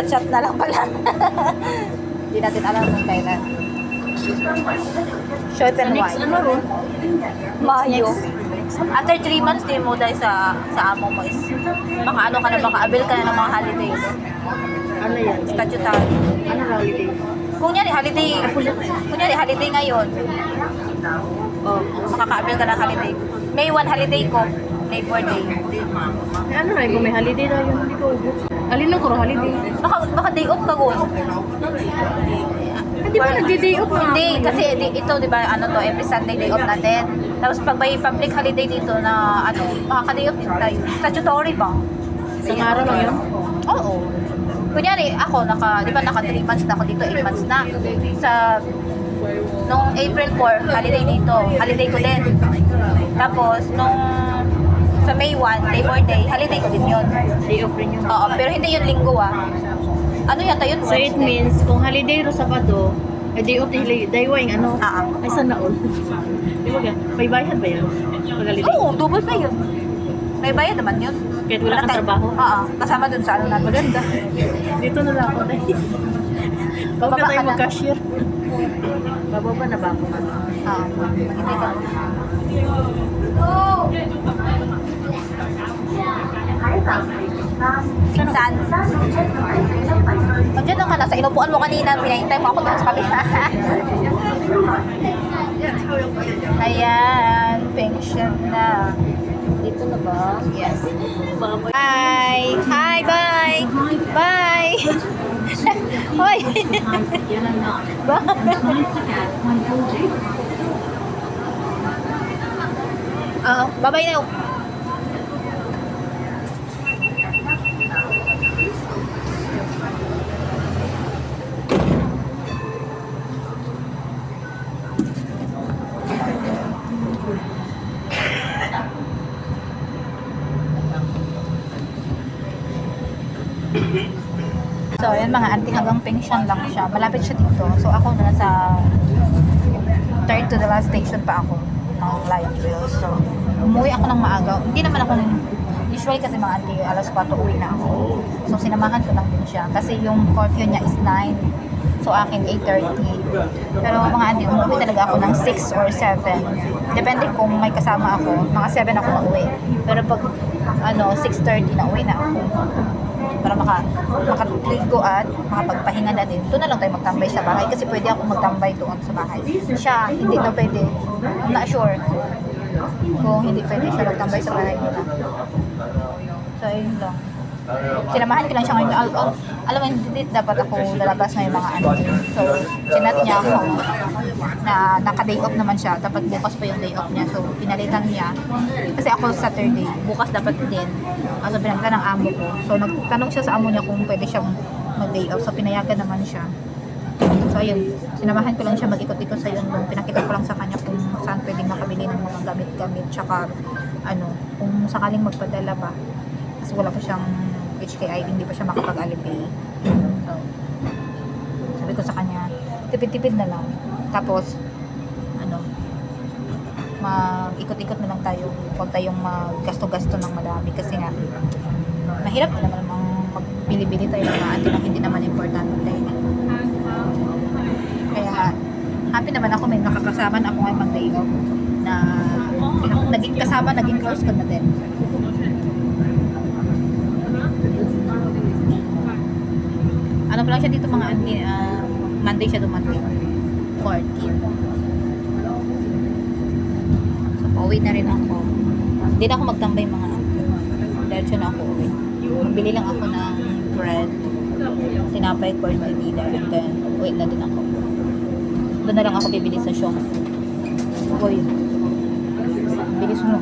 Chat-chat na lang pala. Hindi natin alam kung kailan. Short and Next, wide. ano ron? Mayo. After 3 months, di mo dahil sa amo mo is makaano ka na, maka-avail ka na ng mga holidays. Ano yan? Statutory. Ano holiday? Kunyari holiday ngayon, Oh. makaka-avail ka ng holiday. May 1 holiday ko, Labor Day. Eh, ano rin, kung may holiday na yun, hindi ko ubos. Alin lang ko holiday. Baka day off ka gun. Hindi ba nag-day off na? Hindi, kasi ito, di ba, ano to, every Sunday day off natin. Tapos pag may public holiday dito na, ano, makaka-day off din tayo. Statutory ba? Isang araw lang yun? Oo. Kunyari, ako, di ba, naka 3 months na ako dito, 8 months na. Nung April 4, holiday dito. Holiday ko din. Tapos, sa May 1, Labor Day, holiday ko din yun. Day off rin yun. Oo, pero hindi yun linggo Ano yata yun? So it means, kung holiday ro Sabado, day off day wing, ano? Ay, sana all. Di ba yan? May bayad ba yan? Pag holiday? Oo, double pa yun. May bayad naman yun. Kahit wala kang trabaho? Oo, kasama dun sa ano natin. Maganda. Dito na lang ako na. Huwag na tayo mag-cashier. Bababa na ba ako? Hindi ka. Saan? Nandiyan lang ka na sa inupuan mo kanina. Pinahintay mo ako doon sa kabila. Ayan, pension na. Dito na ba? Yes. Hi! Hi! Bye! Bye! Hoy! Bye-bye now. So, ayan mga auntie, hanggang pension lang siya. Malapit siya dito. So, ako na sa third to the last station pa ako ng light rail. So, umuwi ako ng maaga. Hindi naman ako usually kasi mga auntie, alas 4 uwi na ako. So, sinamahan ko lang din siya. Kasi yung curfew niya is 9. So, akin 8:30. Pero mga auntie, umuwi talaga ako ng 6 or 7. Depende kung may kasama ako. Mga 7 ako umuwi. Pero pag 6:30 na uwi na ako. Para makatligo at makapagpahinga na din. Doon na lang tayo magtambay sa bahay kasi pwede ako magtambay doon sa bahay. Siya, hindi na pwede. I'm not sure kung hindi pwede siya magtambay sa bahay nila. So, ayun lang. Sinamahan ko lang siya ngayon. Alam mo, hindi dapat ako lalabas na yung mga auntie. So, sinat niya ako na naka-day off naman siya. Dapat bukas pa yung day off niya. So, pinalitan niya. Kasi ako Saturday, bukas dapat din. Also, pinagka ng amo ko. So, nagtanong siya sa amo niya kung pwede siyang mag-day off. So, pinayagan naman siya. So, ayun. Sinamahan ko lang siya mag-ikot-ikot sa yun. Pinakita ko lang sa kanya kung saan pwedeng makabili ng mga gamit-gamit. Tsaka, kung sakaling magpadala ba. Kasi wala pa siyang HKI, hindi pa siya makapag-Alipay. So, sabi ko sa kanya, tipid-tipid na lang. Tapos, mag-ikot-ikot na lang tayo. Huwag tayong maggasto-gasto ng madami. Kasi nga, mahirap na naman magbili-bili tayo ng mga auntie na hindi naman importante. Kaya, happy naman ako may nakakasama na ako ngayon mag-day off na naging kasama, naging close ko na din. Ano pa lang siya dito mga auntie, Monday siya dumating. 14. So, pauwi na rin ako. Hindi na ako magtambay mga auntie. Diretso na ako uwi. Magbili lang ako ng bread, tinapay, corn Maynila, and then uwi na din ako. Doon na lang ako bibili sa shop. Uy, bilis mo.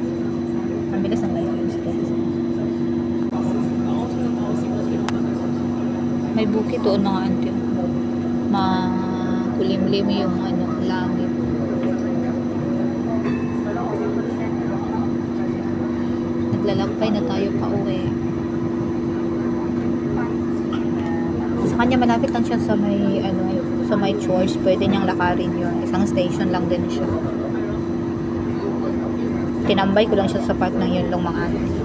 Ang bilis ng life steps. May bukid doon mga auntie. Makulimlim yung langit. Naglalakbay na tayo pa uwi. Sa kanya malapit lang siya sa may church. Pwede niyang lakarin yun. Isang station lang din siya. Tinambay ko lang siya sa park ng yun lang mga auntie.